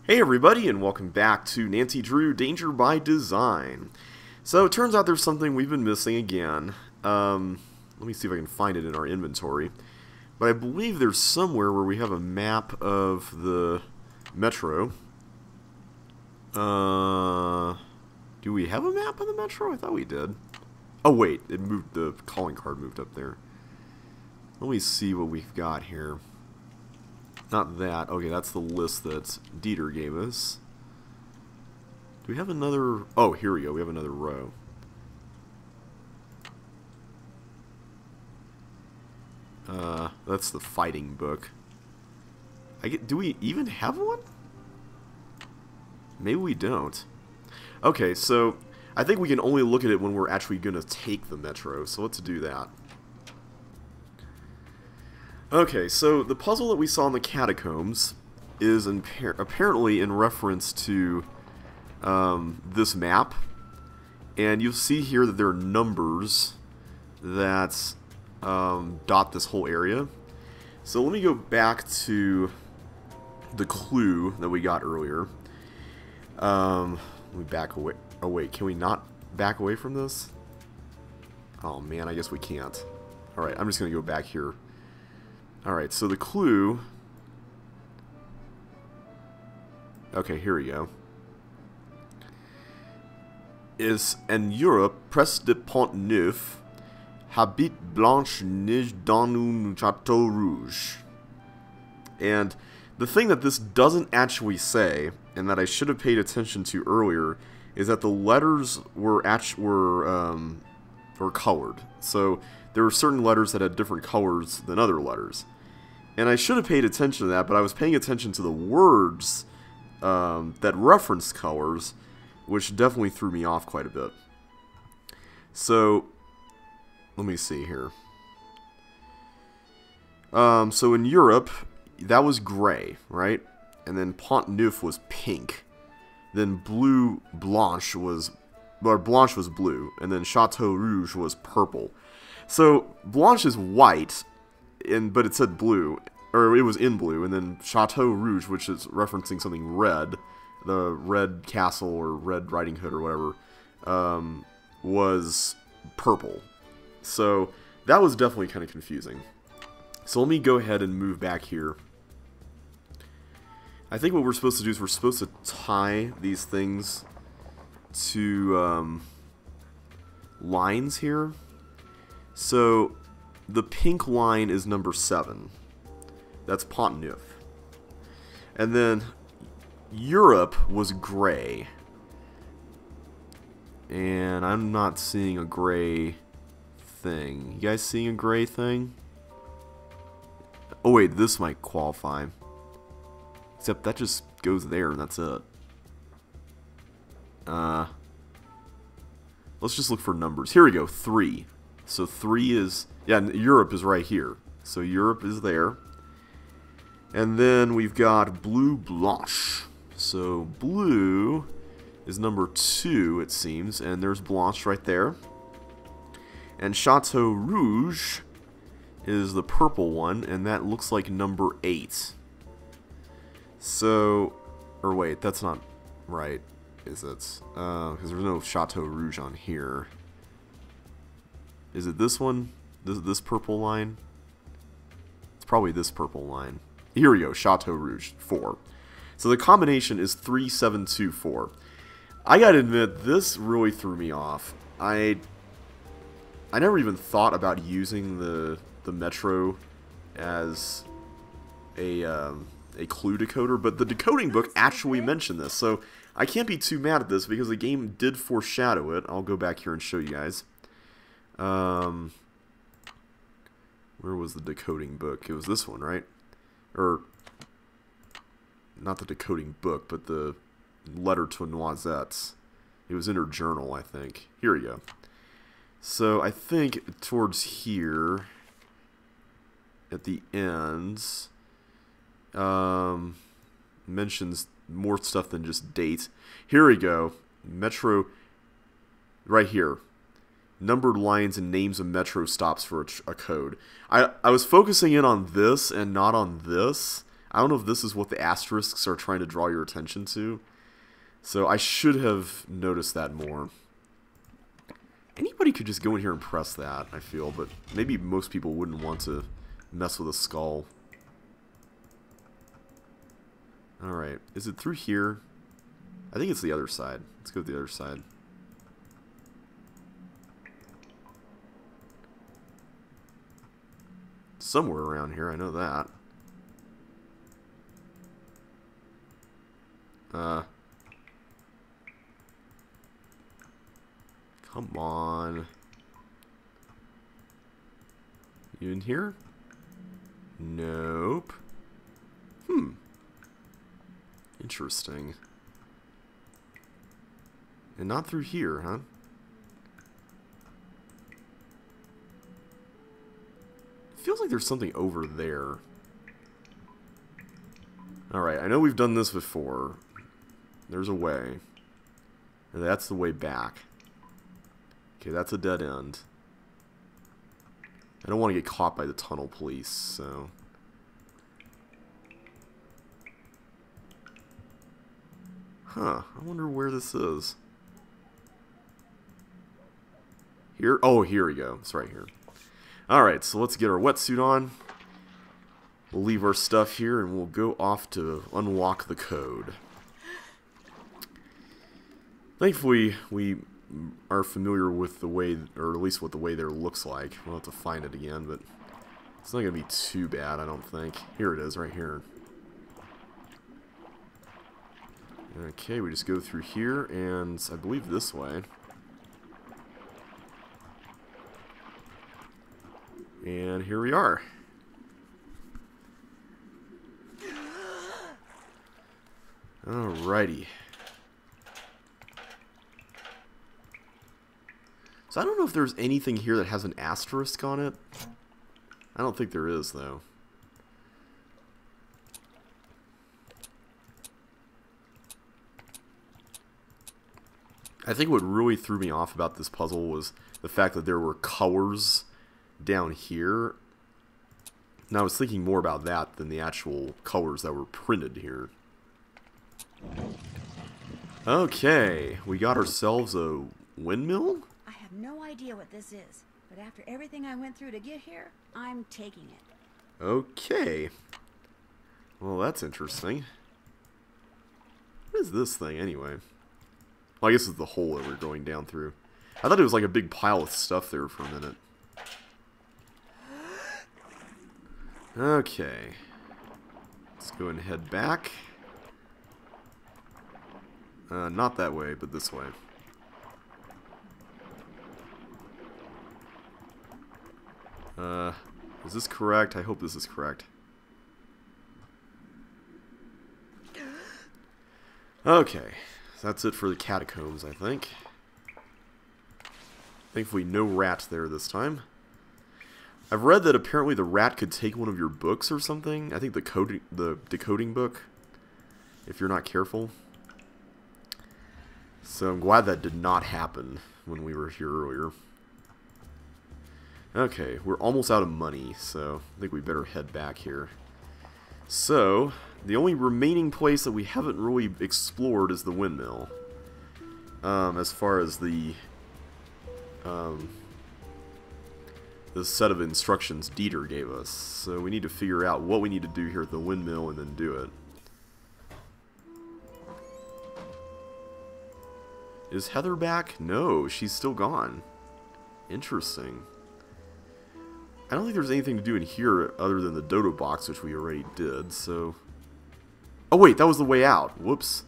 Hey everybody, and welcome back to Nancy Drew Danger by Design. So it turns out there's something we've been missing again. Let me see if I can find it in our inventory. But I believe there's somewhere where we have a map of the metro. Do we have a map of the metro? I thought we did. Oh wait, it moved. The calling card moved up there. Let me see what we've got here. Not that. Okay, that's the list that Dieter gave us. Do we have another... Oh, here we go. We have another row. That's the fighting book. Do we even have one? Maybe we don't. Okay, so I think we can only look at it when we're actually going to take the metro. So let's do that. Okay, so the puzzle that we saw in the catacombs is apparently in reference to this map, and you'll see here that there are numbers that dot this whole area. So let me go back to the clue that we got earlier. Let me back away. Oh wait, can we not back away from this? Oh man, I guess we can't. Alright, I'm just going to go back here. Alright, so the clue... Okay, here we go. Is en Europe, près de Pont-Neuf, habite Blanche-Neige dans un château rouge. And the thing that this doesn't actually say, and that I should have paid attention to earlier, is that the letters were colored. So there were certain letters that had different colors than other letters. And I should have paid attention to that, but I was paying attention to the words that referenced colors, which definitely threw me off quite a bit. So, let me see here. So in Europe, that was gray, right? And then Pont-Neuf was pink. Then Blanche was blue. And then Chateau Rouge was purple. So, Blanche is white, but it said blue, or it was in blue, and then Chateau Rouge, which is referencing something red, the Red Castle or Red Riding Hood or whatever, was purple. So that was definitely kind of confusing. So let me go ahead and move back here. I think what we're supposed to do is we're supposed to tie these things to lines here. So the pink line is number 7. That's Pont-Neuf. And then Europe was gray. And I'm not seeing a gray thing. You guys seeing a gray thing? Oh wait, this might qualify. Except that just goes there and that's it. Let's just look for numbers. Here we go, 3. So 3 is... Yeah, Europe is right here. So Europe is there. And then we've got Blue Blanche. So blue is number 2, it seems. And there's Blanche right there. And Chateau Rouge is the purple one. And that looks like number 8. So... Or wait, that's not right, is it? Because there's no Chateau Rouge on here. Is it this one? This purple line? It's probably this purple line. Here we go, Chateau Rouge, 4. So the combination is 3724. I gotta admit, this really threw me off. I never even thought about using the Metro as a clue decoder, but the decoding book actually mentioned this, so I can't be too mad at this because the game did foreshadow it. I'll go back here and show you guys. Where was the decoding book? It was this one, right? Or, not the decoding book, but the letter to Noisettes. It was in her journal, I think. Here we go. So, I think towards here, at the ends, mentions more stuff than just dates. Here we go. Metro, right here. Numbered lines and names of metro stops for a code. I was focusing in on this and not on this. I don't know if this is what the asterisks are trying to draw your attention to. So I should have noticed that more. Anybody could just go in here and press that, I feel, but maybe most people wouldn't want to mess with a skull. Alright, is it through here? I think it's the other side. Let's go to the other side. Somewhere around here, I know that. Come on. You in here? Nope. Interesting. And not through here, huh? Feels like there's something over there. Alright, I know we've done this before. There's a way. And that's the way back. Okay, that's a dead end. I don't want to get caught by the tunnel police, so... Huh, I wonder where this is. Here? Oh, here we go. It's right here. Alright, so let's get our wetsuit on. We'll leave our stuff here and we'll go off to unlock the code. Thankfully, we are familiar with the way, or at least what the way there looks like. We'll have to find it again, but it's not going to be too bad, I don't think. Here it is, right here. Okay, we just go through here, and I believe this way. And here we are. Alrighty. So I don't know if there's anything here that has an asterisk on it. I don't think there is, though. I think what really threw me off about this puzzle was the fact that there were colors down here. And I was thinking more about that than the actual colors that were printed here. Okay, we got ourselves a windmill? I have no idea what this is, but after everything I went through to get here, I'm taking it. Okay. Well, that's interesting. What is this thing, anyway? Well, I guess it's the hole that we're going down through. I thought it was like a big pile of stuff there for a minute. Okay. Let's go and head back. Not that way, but this way. Is this correct? I hope this is correct. Okay. That's it for the catacombs, I think. Thankfully, no rat there this time. I've read that apparently the rat could take one of your books or something. I think the decoding book, if you're not careful. So I'm glad that did not happen when we were here earlier. Okay, we're almost out of money, so I think we better head back here. So, the only remaining place that we haven't really explored is the windmill. As far as the set of instructions Dieter gave us. So we need to figure out what we need to do here at the windmill and then do it. Is Heather back? No, she's still gone. Interesting. I don't think there's anything to do in here other than the dodo box, which we already did, so... Oh wait, that was the way out. Whoops.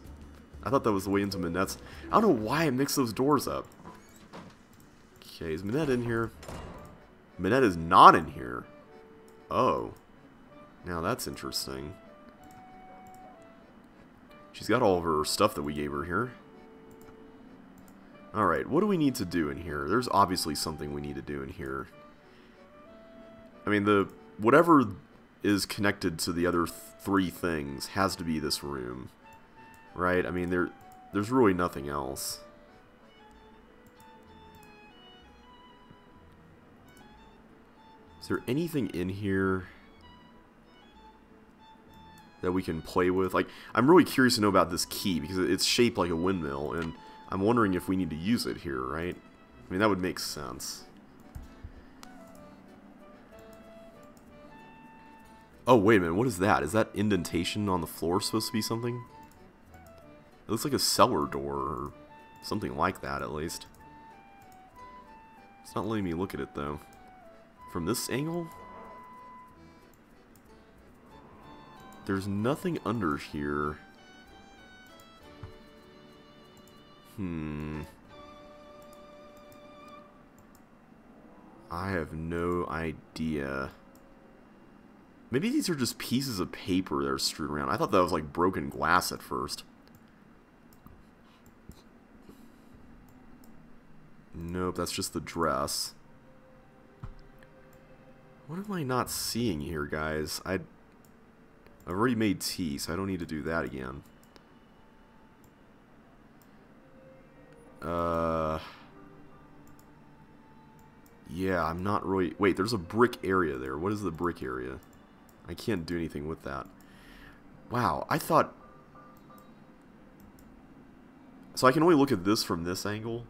I thought that was the way into Minette's. I don't know why I mixed those doors up. Okay, is Minette in here? Minette is not in here. Oh. Now that's interesting. She's got all of her stuff that we gave her here. Alright, what do we need to do in here? There's obviously something we need to do in here. I mean, whatever is connected to the other three things has to be this room. Right? I mean, there's really nothing else. Is there anything in here? that we can play with? Like, I'm really curious to know about this key, because it's shaped like a windmill, and I'm wondering if we need to use it here, right? I mean, that would make sense. Oh, wait a minute, what is that? Is that indentation on the floor supposed to be something? It looks like a cellar door, or something like that, at least. It's not letting me look at it, though. From this angle? There's nothing under here. I have no idea. Maybe these are just pieces of paper that are strewn around. I thought that was like broken glass at first. Nope, that's just the dress. What am I not seeing here, guys? I've already made tea, so I don't need to do that again. Yeah, I'm not really... Wait, there's a brick area there. What is the brick area? I can't do anything with that. Wow, I thought... So I can only look at this from this angle?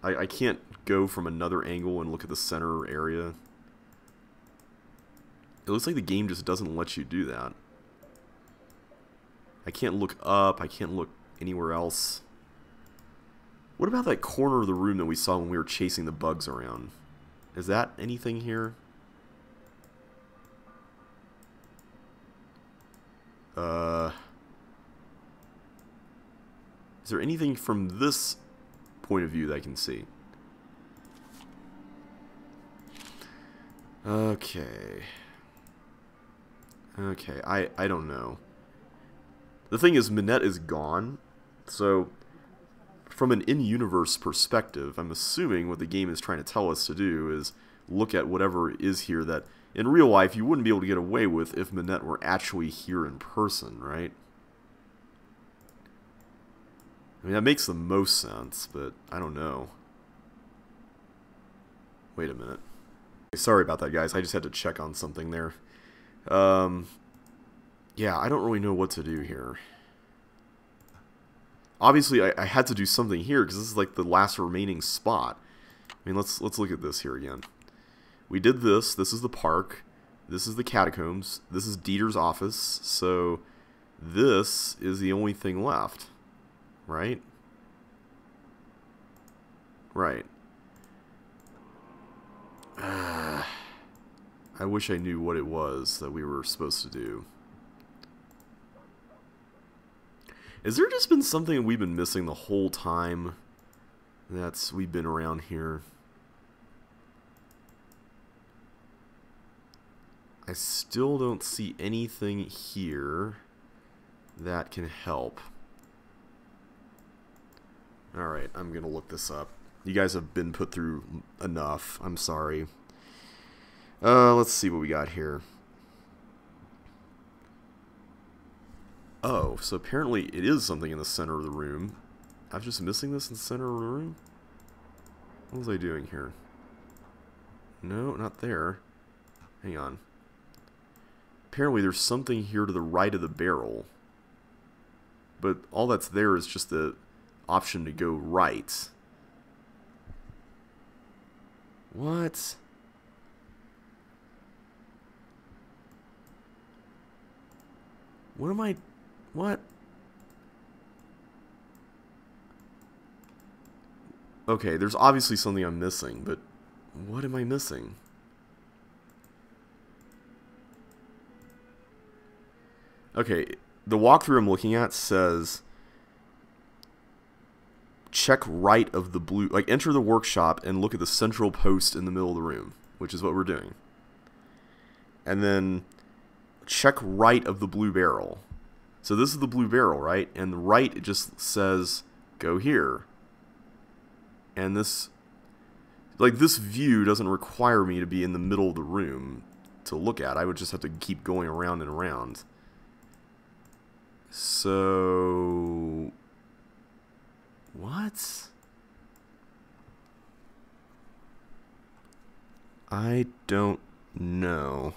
I can't go from another angle and look at the center area? It looks like the game just doesn't let you do that. I can't look up, I can't look anywhere else. What about that corner of the room that we saw when we were chasing the bugs around? Is that anything here? Is there anything from this point of view that I can see? Okay. Okay, I don't know. The thing is, Minette is gone, so from an in-universe perspective, I'm assuming what the game is trying to tell us to do is look at whatever is here that in real life you wouldn't be able to get away with if Minette were actually here in person, right? I mean, that makes the most sense, but I don't know. Wait a minute. Sorry about that, guys. I just had to check on something there. Yeah, I don't really know what to do here. Obviously, I had to do something here because this is like the last remaining spot. I mean, let's look at this here again. We did this. This is the park. This is the catacombs. This is Dieter's office. So this is the only thing left, right? Right. I wish I knew what it was that we were supposed to do. Has there just been something we've been missing the whole time that's we've been around here? I still don't see anything here that can help. Alright, I'm gonna look this up. You guys have been put through enough. I'm sorry. Let's see what we got here. Oh, so apparently it is something in the center of the room. I was just missing this in the center of the room? What was I doing here? No, not there. Hang on. Apparently there's something here to the right of the barrel. But all that's there is just the option to go right. What? What am I... What? Okay, there's obviously something I'm missing, but what am I missing? Okay, the walkthrough I'm looking at says check right of the blue, like enter the workshop and look at the central post in the middle of the room, which is what we're doing. And then check right of the blue barrel. So this is the blue barrel, right? And the right, it just says go here. And this, like this view doesn't require me to be in the middle of the room to look at. I would just have to keep going around and around. So, what? I don't know.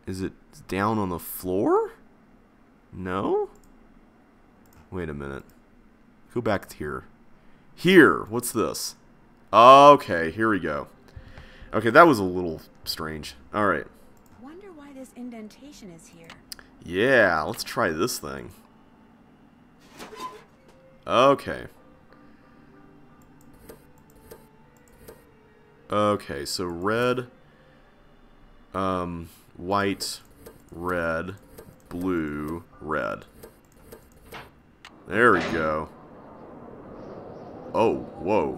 Is it It's down on the floor? No? Wait a minute. Go back to here. Here! What's this? Okay, here we go. Okay, that was a little strange. Alright. Wonder why this indentation is here. Yeah, let's try this thing. Okay. Okay, so red, white, red, blue, red. There we go. Oh, whoa.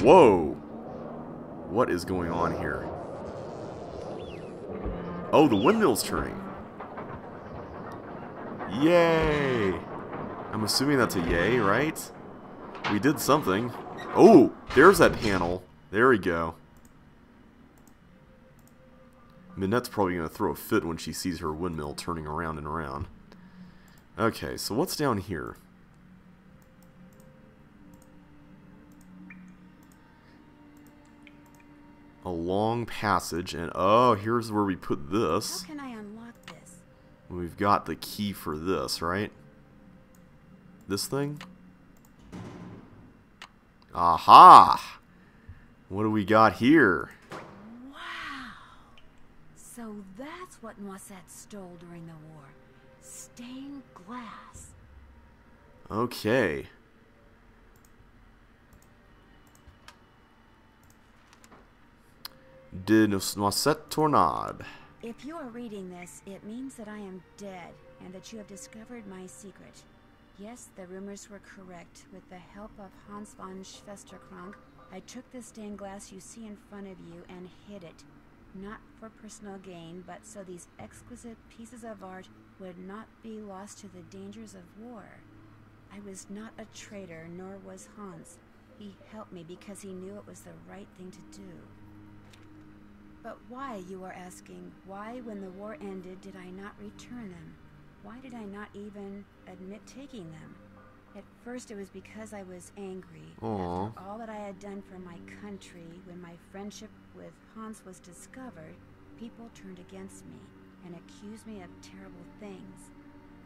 Whoa! What is going on here? Oh, the windmill's turning. Yay! I'm assuming that's a yay, right? We did something. Oh, there's that panel. There we go. Minette's probably going to throw a fit when she sees her windmill turning around and around. Okay, so what's down here? A long passage, and oh, here's where we put this. How can I unlock this? We've got the key for this, right? This thing? Aha! What do we got here? Wow! So that's what Noisette stole during the war. Stained glass. Okay. De Noisette Tornade. If you are reading this, it means that I am dead and that you have discovered my secret. Yes, the rumors were correct. With the help of Hans von Schwesterkrank, I took the stained glass you see in front of you and hid it. Not for personal gain, but so these exquisite pieces of art would not be lost to the dangers of war. I was not a traitor, nor was Hans. He helped me because he knew it was the right thing to do. But why, you are asking? Why, when the war ended, did I not return them? Why did I not even admit taking them? At first it was because I was angry. Aww. After all that I had done for my country, when my friendship with Hans was discovered, people turned against me and accused me of terrible things.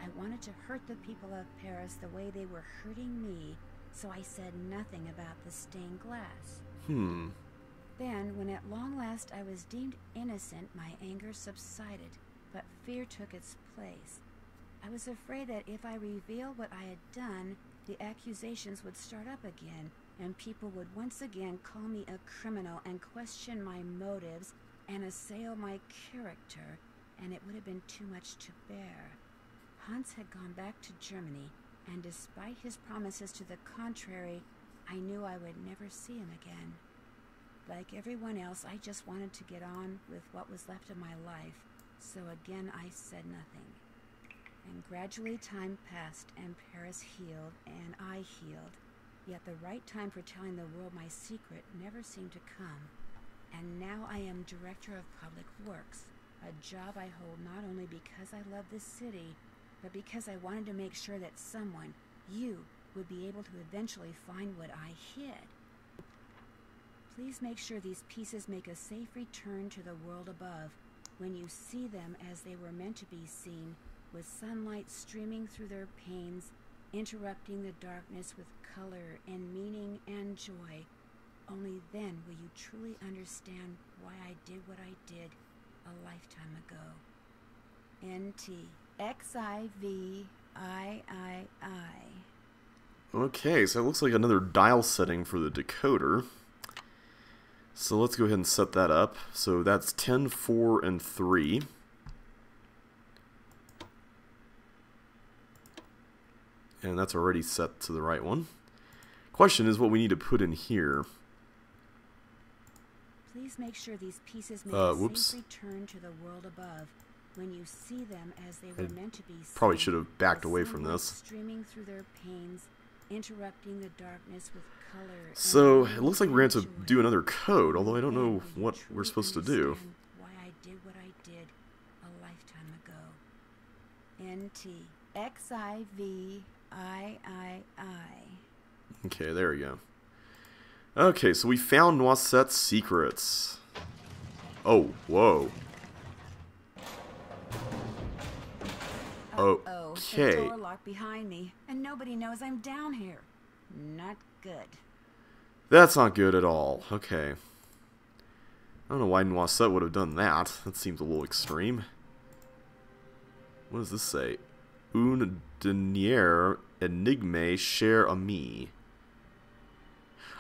I wanted to hurt the people of Paris the way they were hurting me, so I said nothing about the stained glass. Then, when at long last I was deemed innocent, my anger subsided, but fear took its place. I was afraid that if I revealed what I had done, the accusations would start up again, and people would once again call me a criminal and question my motives and assail my character, and it would have been too much to bear. Hans had gone back to Germany, and despite his promises to the contrary, I knew I would never see him again. Like everyone else, I just wanted to get on with what was left of my life, so again I said nothing. And gradually time passed, and Paris healed, and I healed. Yet the right time for telling the world my secret never seemed to come. And now I am Director of Public Works, a job I hold not only because I love this city, but because I wanted to make sure that someone, you, would be able to eventually find what I hid. Please make sure these pieces make a safe return to the world above, when you see them as they were meant to be seen, with sunlight streaming through their panes, interrupting the darkness with color and meaning and joy. Only then will you truly understand why I did what I did a lifetime ago. N.T. X-I-V-I-I-I. Okay, so it looks like another dial setting for the decoder. So let's go ahead and set that up. So that's 10, 4, and 3. And that's already set to the right one. Question is what we need to put in here. Please make sure these pieces make a whoops. safe return to the world above, when you see them as they were meant to be seen. Probably should have backed with away from sunlight this. Streaming through their panes, interrupting the darkness with color. So and it looks like we're going to have to joy. do another code, although I don't Then know will you what truly we're supposed to do. understand why I did what I did a lifetime ago. N.T. X-I-V-I-I-I. Okay, there we go. Okay, so we found Noisette's secrets. Oh, whoa. Uh-oh, the Okay. door locked behind me, and nobody knows I'm down here. Not good. That's not good at all. Okay. I don't know why Noisette would have done that. That seems a little extreme. What does this say? Un dernier énigme cher ami.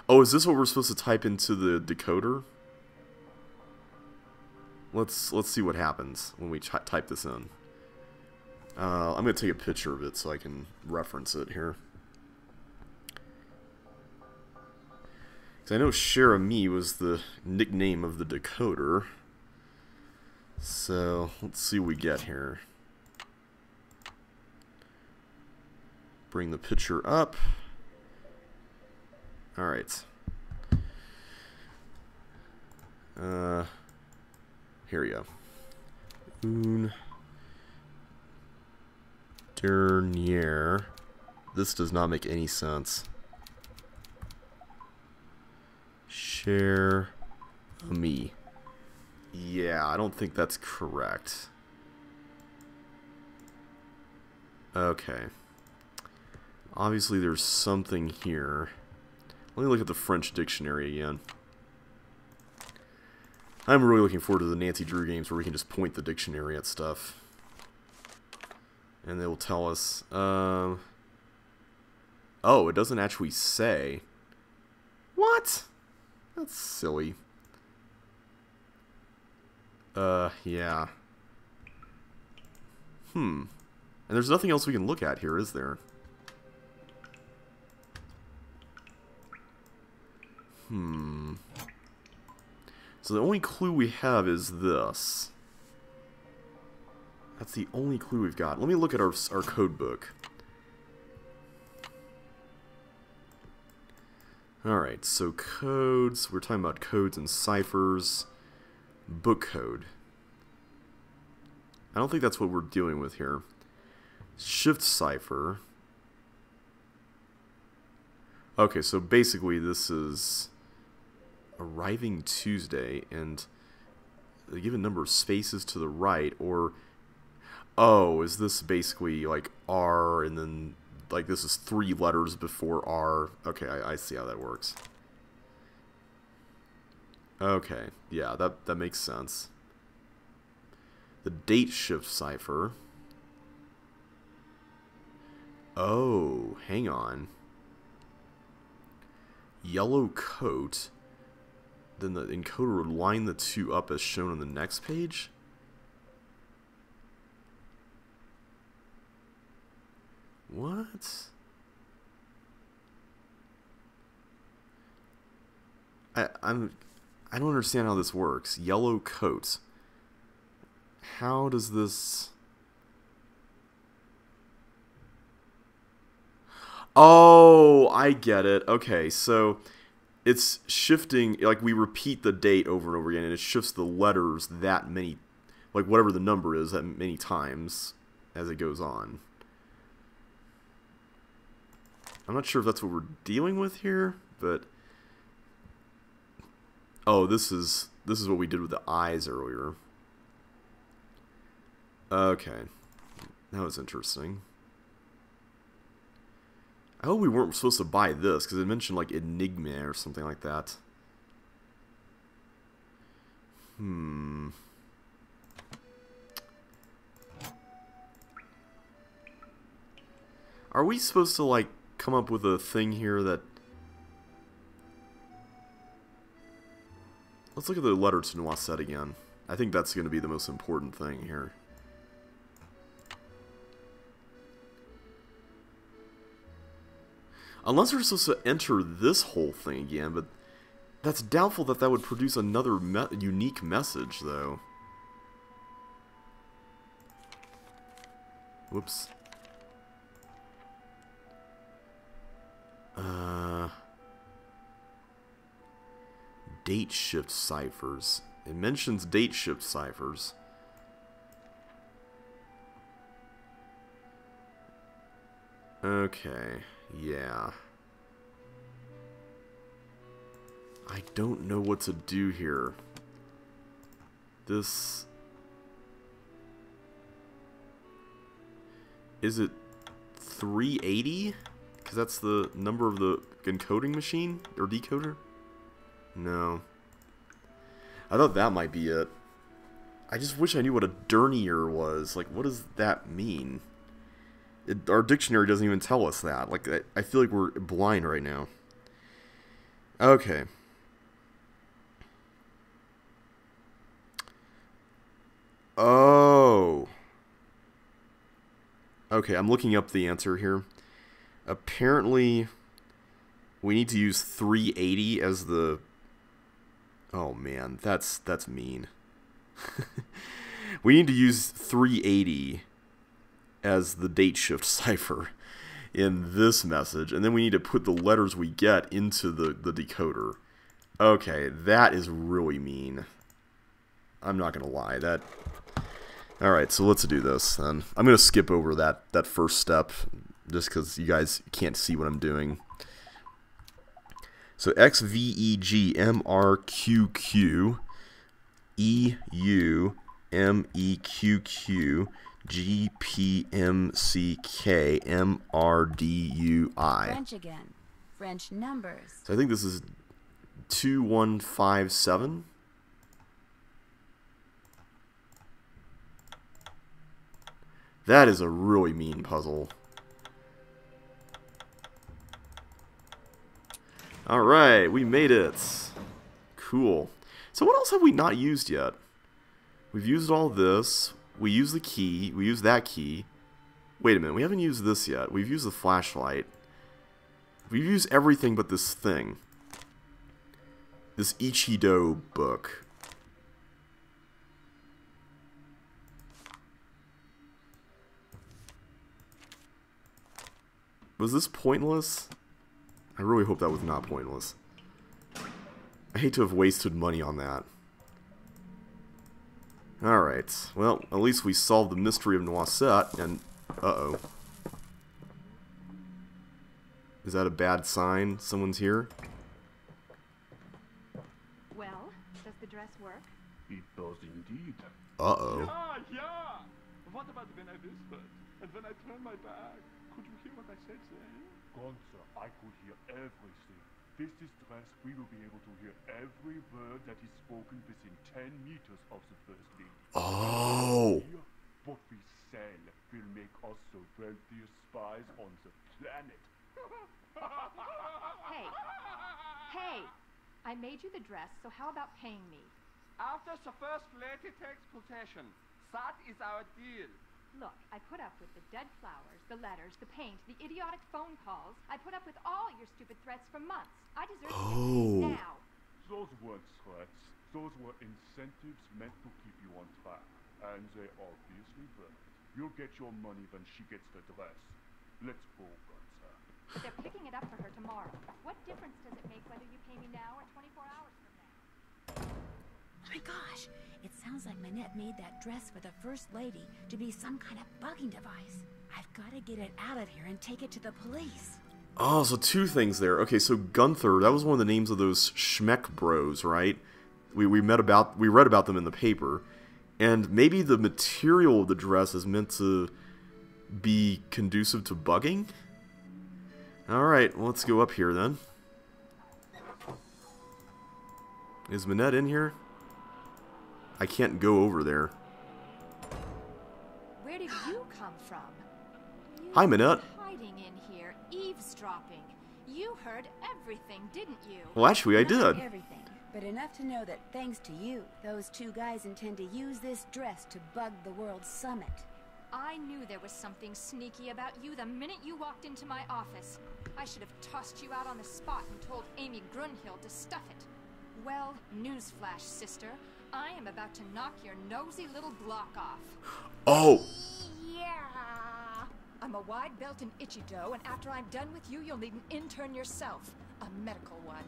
Oh, is this what we're supposed to type into the decoder? Let's see what happens when we type this in. I'm going to take a picture of it so I can reference it here. Because I know cher ami was the nickname of the decoder. So, let's see what we get here. Bring the picture up. Alright. Here we go. Un dernier. This does not make any sense. Cher ami. Yeah, I don't think that's correct. Okay. Obviously there's something here. Let me look at the French dictionary again. I'm really looking forward to the Nancy Drew games where we can just point the dictionary at stuff. And they will tell us, oh, it doesn't actually say. What? That's silly. Yeah. And there's nothing else we can look at here, is there? So the only clue we have is this. That's the only clue we've got. Let me look at our code book. Alright, so codes. We're talking about codes and ciphers. Book code. I don't think that's what we're dealing with here. Shift cipher. Okay, so basically this is arriving Tuesday, and the given number of spaces to the right, or... Oh, is this basically like R, and then like this is 3 letters before R? Okay, I see how that works. Okay, yeah, that makes sense. The date shift cipher. Oh, hang on. Yellow coat. Then the encoder would line the 2 up as shown on the next page. What? I don't understand how this works. Yellow coat. How does this... Oh, I get it. Okay, so it's shifting, like we repeat the date over and over again, and it shifts the letters that many, like whatever the number is, that many times as it goes on. I'm not sure if that's what we're dealing with here, but... Oh, this is what we did with the eyes earlier. Okay. That was interesting. I hope we weren't supposed to buy this, because it mentioned like Enigma or something like that. Are we supposed to like come up with a thing here that... Let's look at the letter to Noisette again. I think that's going to be the most important thing here. Unless we're supposed to enter this whole thing again, but that's doubtful that that would produce another unique message, though. Whoops. Date shift ciphers. It mentions date shift ciphers. Okay, yeah. I don't know what to do here. This... Is it 380? Because that's the number of the encoding machine? Or decoder? No. I thought that might be it. I just wish I knew what a dernier was. Like, what does that mean? Our dictionary doesn't even tell us that. Like, I feel like we're blind right now. Okay. Oh. Okay, I'm looking up the answer here. Apparently, we need to use 380 as the... Oh man, that's mean. We need to use 380 as the date shift cipher in this message, and then we need to put the letters we get into the decoder. Okay, that is really mean. I'm not gonna lie. Alright, so let's do this then. I'm gonna skip over that first step just because you guys can't see what I'm doing. So XVEGMRQQ EUMEQQ GPMCKMRDUI. French again. French numbers. So I think this is 2157. That is a really mean puzzle. Alright, we made it. Cool. So what else have we not used yet? We've used all this. We used the key. We used that key. Wait a minute, we haven't used this yet. We've used the flashlight. We've used everything but this thing. This Ichido book. Was this pointless? I really hope that was not pointless. I hate to have wasted money on that. Alright, well, at least we solved the mystery of Noisette, and... Uh-oh. Is that a bad sign? Someone's here? Well, does the dress work? It does indeed. Uh-oh. Yeah! What about when I whispered? And when I turned my back? Could you hear what I said then? Gunther, I could hear everything. With this dress, we will be able to hear every word that is spoken within 10 meters of the first lady. Oh! What we sell will make us the wealthiest spies on the planet. Hey! I made you the dress, so how about paying me? After the first lady takes possession, that is our deal. Look, I put up with the dead flowers, the letters, the paint, the idiotic phone calls. I put up with all your stupid threats for months. I deserve to get paid now. Those weren't threats. Those were incentives meant to keep you on track. And they obviously worked. You'll get your money when she gets the dress. Let's go, Gunther. But they're picking it up for her tomorrow. What difference does it make whether you pay me now or 24 hours from now? Oh my gosh! It sounds like Manette made that dress for the First Lady to be some kind of bugging device. I've got to get it out of here and take it to the police. Oh, so two things there. Okay, so Gunther, that was one of the names of those Schmeck bros, right? We read about them in the paper. And maybe the material of the dress is meant to be conducive to bugging? Alright, well, let's go up here then. Is Manette in here? I can't go over there. Where did you come from? Hi, Manette. Hiding in here, eavesdropping. You heard everything, didn't you? Well, actually, I Not did. everything, but enough to know that thanks to you, those two guys intend to use this dress to bug the World Summit. I knew there was something sneaky about you the minute you walked into my office. I should have tossed you out on the spot and told Amy Grunhill to stuff it. Well, newsflash, sister. I am about to knock your nosy little block off. Oh! Yeah! I'm a wide belt in Ichido, and after I'm done with you, you'll need an intern yourself. A medical one.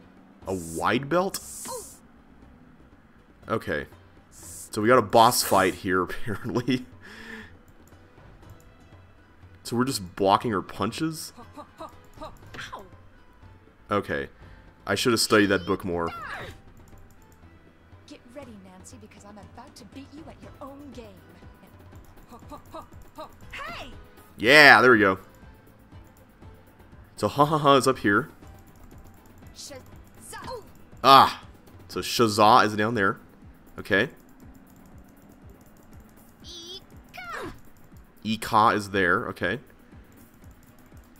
A wide belt? Okay. So we got a boss fight here, apparently. So we're just blocking her punches? Ow! Okay. I should have studied that book more. Get ready, Nancy, because I'm about to beat you at your own game. And... Hey! Yeah, there we go. So ha ha ha is up here. Ah, so Shazza is down there. Okay. Ika is there. Okay.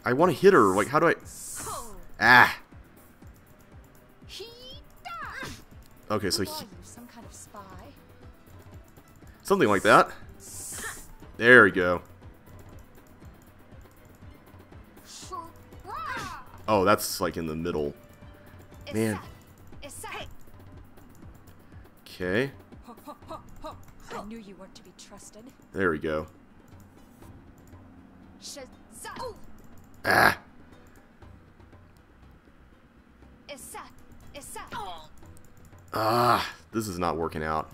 I want to hit her. Like, how do I? Ah. Okay, so some kind of spy? something like that. There we go. Oh, that's like in the middle. Man. Okay. I knew you weren't to be trusted. There we go. Ah. Ah, this is not working out.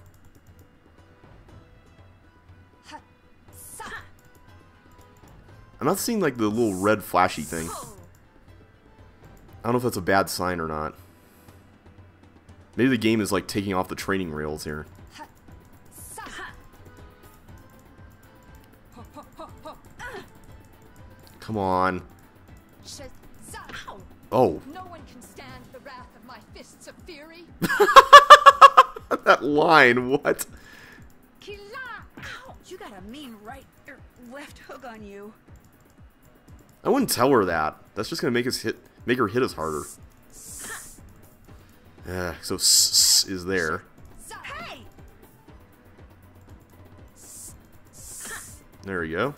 I'm not seeing like the little red flashy thing. I don't know if that's a bad sign or not. Maybe the game is like taking off the training rails here. Come on. Oh. No one can stand the wrath of my fists of fury. That line, what? Ow! You got a mean right or left hook on you. I wouldn't tell her that. That's just gonna make her hit us harder. So S is there. Hey! There we go.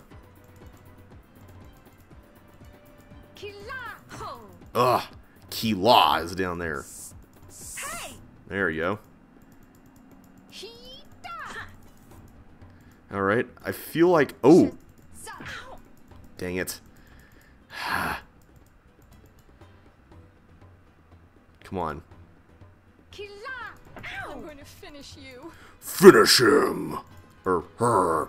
Ugh, Kila is down there. Hey! There we go. All right, I feel like oh, dang it. Come on. I'm going to finish you. Finish him! Or her.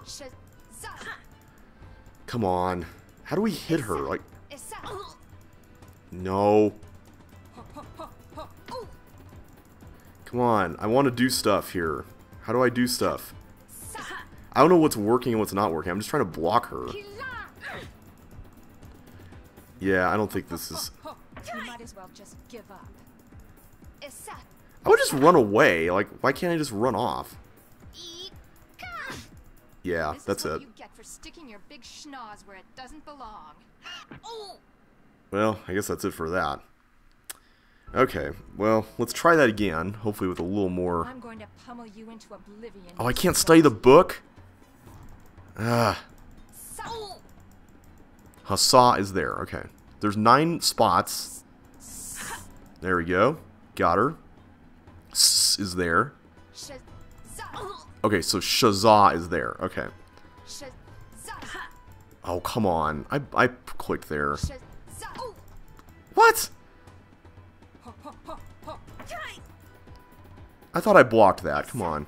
Come on. How do we hit her? Like, no. Come on. I want to do stuff here. How do I do stuff? I don't know what's working and what's not working. I'm just trying to block her. Yeah, I don't think this is... You might as well just give up. I would just run away. Like, why can't I just run off? Yeah, that's This is what it. you get for sticking your big schnoz where it doesn't belong. Well, I guess that's it for that. Okay, well, let's try that again. Hopefully with a little more... I'm going to pummel you into oblivion. Oh, I can't study the book? Ah. Hassa is there. Okay. There's 9 spots. There we go. Got her. S is there. Okay, so Shazza is there. Okay. Oh, come on. I clicked there. What? I thought I blocked that. Come on.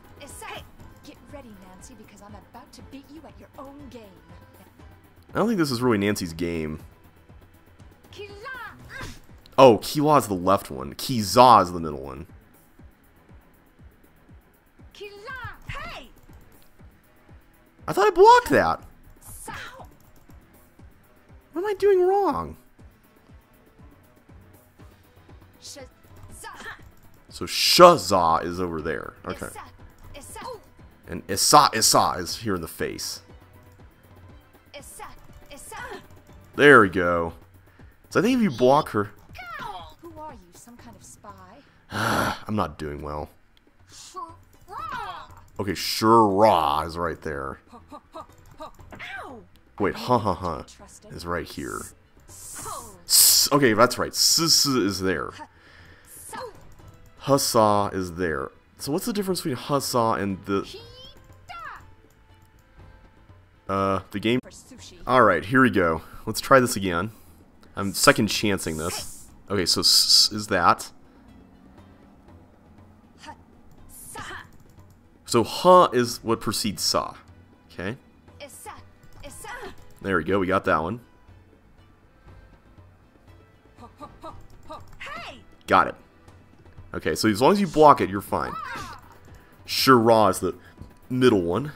Get ready, Nancy, because I'm about to beat you at your own game. I don't think this is really Nancy's game. Oh, Kila is the left one. Kiza is the middle one. Hey! I thought I blocked that. What am I doing wrong? So Shazza is over there. Okay. And Issa is here in the face. There we go. So I think if you block her... Who are you, some kind of spy? I'm not doing well. Okay, Shura is right there. Wait, ha is right here. Okay, that's right. S is there. Hassa is there. So what's the difference between Hassa and the game? Alright, here we go. Let's try this again. I'm second chancing this. Okay, so S is that. So Ha is what precedes Sa. Okay. There we go, we got that one. Got it. Okay, so as long as you block it, you're fine. Shura is the middle one.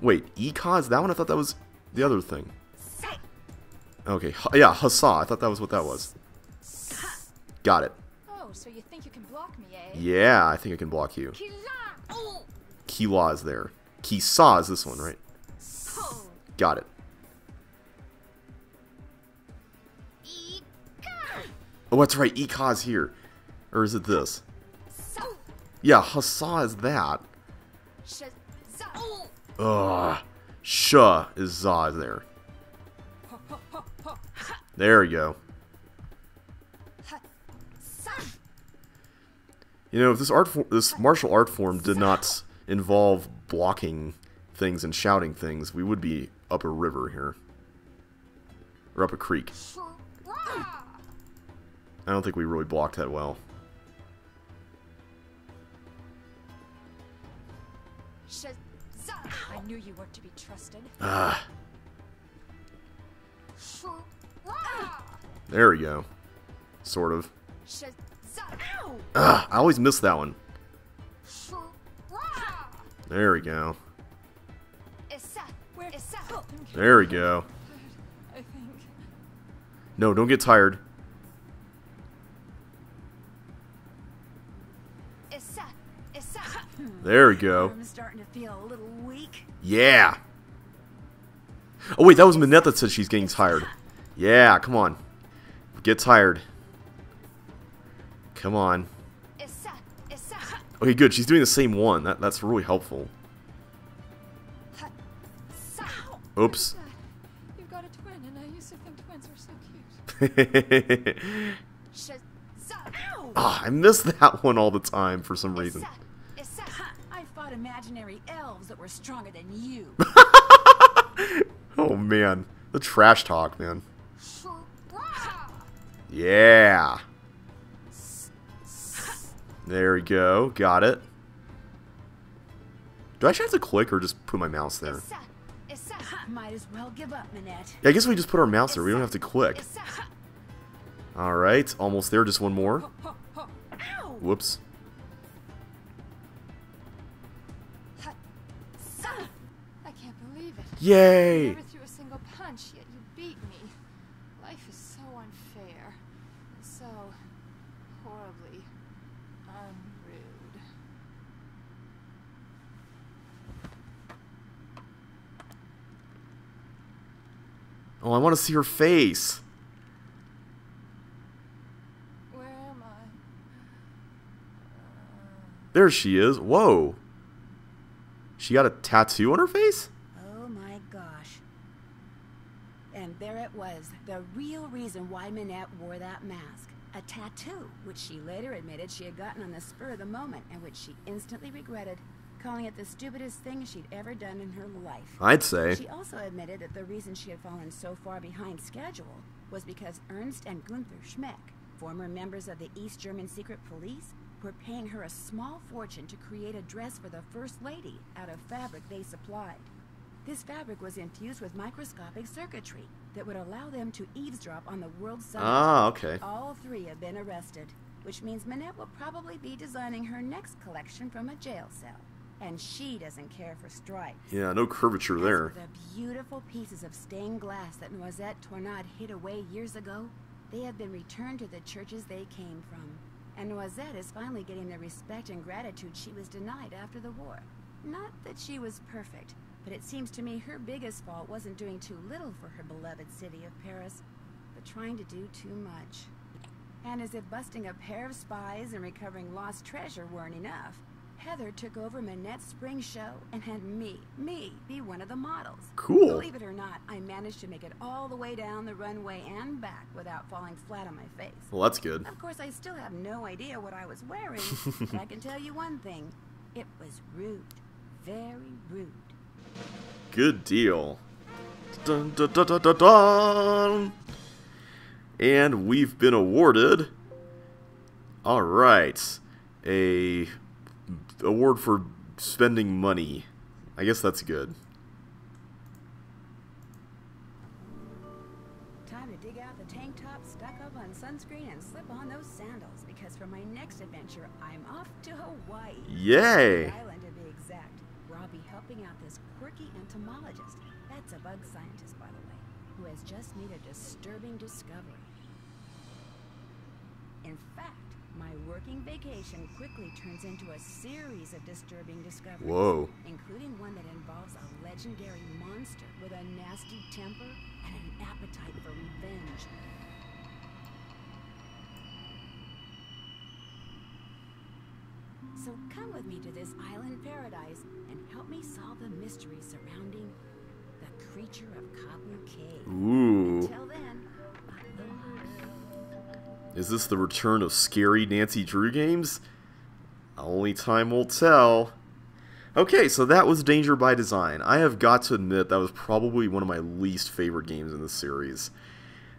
Wait, Ika is that one? I thought that was the other thing. Okay, yeah, Hassa. I thought that was what that was. Got it. Oh, so you think you can block me, eh? Yeah, I think I can block you. Kila is there. Kisa is this one, right? Got it. Oh, that's right. Ika is here. Or is it this? Yeah, Hassa is that. Ugh. Sha is Za is there. There we go. You know, if this martial art form did not involve blocking things and shouting things, we would be up a river here. Or up a creek. I don't think we really blocked that well. I knew you weren't to be trusted. Ah. There we go. Sort of. Ah, I always miss that one. There we go. There we go. I think. No, don't get tired. There we go. I'm starting to feel a little weak. Yeah. Oh wait, that was Minette that said she's getting tired. Yeah, come on. Get tired. Come on. Okay, good. She's doing the same one. That's really helpful. Oops. You've got a twin, and I used to think twins were so cute. Ah, I miss that one all the time for some reason. I fought imaginary elves that were stronger than you. Oh man, the trash talk, man. Yeah. There we go. Got it. Do I actually have to click or just put my mouse there? Might as well give up, Minette. Yeah, I guess we just put our mouse there. We don't have to click. Alright, almost there. Just one more. Whoops. I can't believe it. Yay! You never threw a single punch, yet you beat me. Life is so unfair. And so horribly unrude. Oh, I want to see her face. Where am I? There she is. Whoa. She got a tattoo on her face? Oh my gosh. And there it was, the real reason why Minette wore that mask. A tattoo, which she later admitted she had gotten on the spur of the moment and which she instantly regretted, calling it the stupidest thing she'd ever done in her life. I'd say. She also admitted that the reason she had fallen so far behind schedule was because Ernst and Gunther Schmeck, former members of the East German secret police, were paying her a small fortune to create a dress for the First Lady out of fabric they supplied. This fabric was infused with microscopic circuitry that would allow them to eavesdrop on the world's summit. Ah, okay. All three have been arrested, which means Minette will probably be designing her next collection from a jail cell. And she doesn't care for stripes. Yeah, no curvature As there. for the beautiful pieces of stained glass that Noisette Tornade hid away years ago, they have been returned to the churches they came from. And Noisette is finally getting the respect and gratitude she was denied after the war. Not that she was perfect, but it seems to me her biggest fault wasn't doing too little for her beloved city of Paris, but trying to do too much. And as if busting a pair of spies and recovering lost treasure weren't enough, Heather took over Minette's spring show and had me, be one of the models. Cool. Believe it or not, I managed to make it all the way down the runway and back without falling flat on my face. Well, that's good. Of course, I still have no idea what I was wearing, but I can tell you one thing. It was rude. Very rude. Good deal. Dun, dun, dun, dun, dun, dun. And we've been awarded... Alright. A award for spending money. I guess that's good. Time to dig out the tank top, stock up on sunscreen, and slip on those sandals, because for my next adventure, I'm off to Hawaii. Yay! The island to be exact. Rob I'll be helping out this quirky entomologist. That's a bug scientist, by the way, who has just made a disturbing discovery. In fact, my working vacation quickly turns into a series of disturbing discoveries. Whoa. Including one that involves a legendary monster with a nasty temper and an appetite for revenge. So come with me to this island paradise and help me solve the mystery surrounding the creature of Kapu Cave. Ooh. Until then, aloha. Is this the return of scary Nancy Drew games? Only time will tell. Okay, so that was Danger by Design. I have got to admit that was probably one of my least favorite games in this series.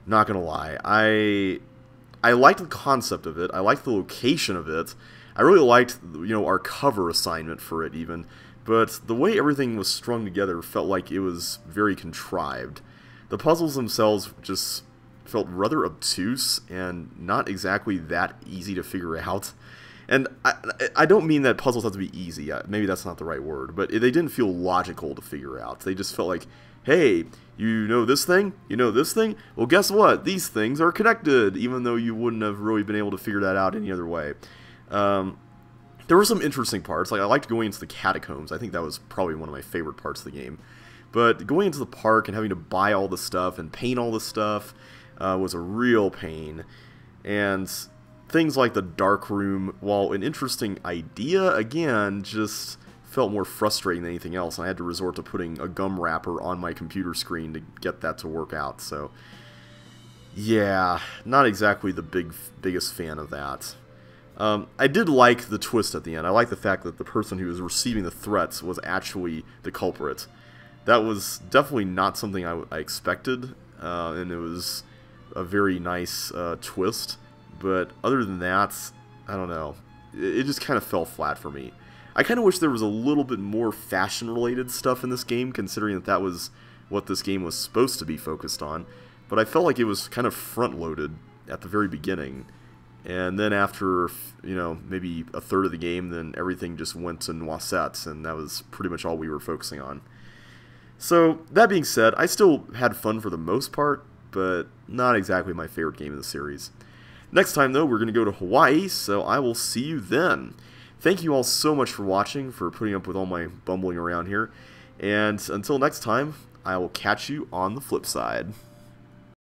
Not gonna lie. I liked the concept of it. I liked the location of it. I really liked, our cover assignment for it even. But the way everything was strung together felt like it was very contrived. The puzzles themselves just felt rather obtuse and not exactly that easy to figure out. And I don't mean that puzzles have to be easy. Maybe that's not the right word. But they didn't feel logical to figure out. They just felt like, hey, you know this thing? You know this thing? Well, guess what? These things are connected, even though you wouldn't have really been able to figure that out any other way. There were some interesting parts. Like, I liked going into the catacombs. I think that was probably one of my favorite parts of the game. But going into the park and having to buy all the stuff and paint all the stuff was a real pain. And things like the dark room, while an interesting idea, again, just felt more frustrating than anything else. And I had to resort to putting a gum wrapper on my computer screen to get that to work out. So, yeah, not exactly the biggest fan of that. I did like the twist at the end. I like the fact that the person who was receiving the threats was actually the culprit. That was definitely not something I expected, and it was a very nice twist. But other than that, I don't know. It just kind of fell flat for me. I kind of wish there was a little bit more fashion-related stuff in this game, considering that that was what this game was supposed to be focused on. But I felt like it was kind of front-loaded at the very beginning. And then after, maybe a third of the game, then everything just went to noisettes, and that was pretty much all we were focusing on. So, that being said, I still had fun for the most part, but not exactly my favorite game in the series. Next time, though, we're going to go to Hawaii, so I will see you then. Thank you all so much for watching, for putting up with all my bumbling around here, and until next time, I will catch you on the flip side.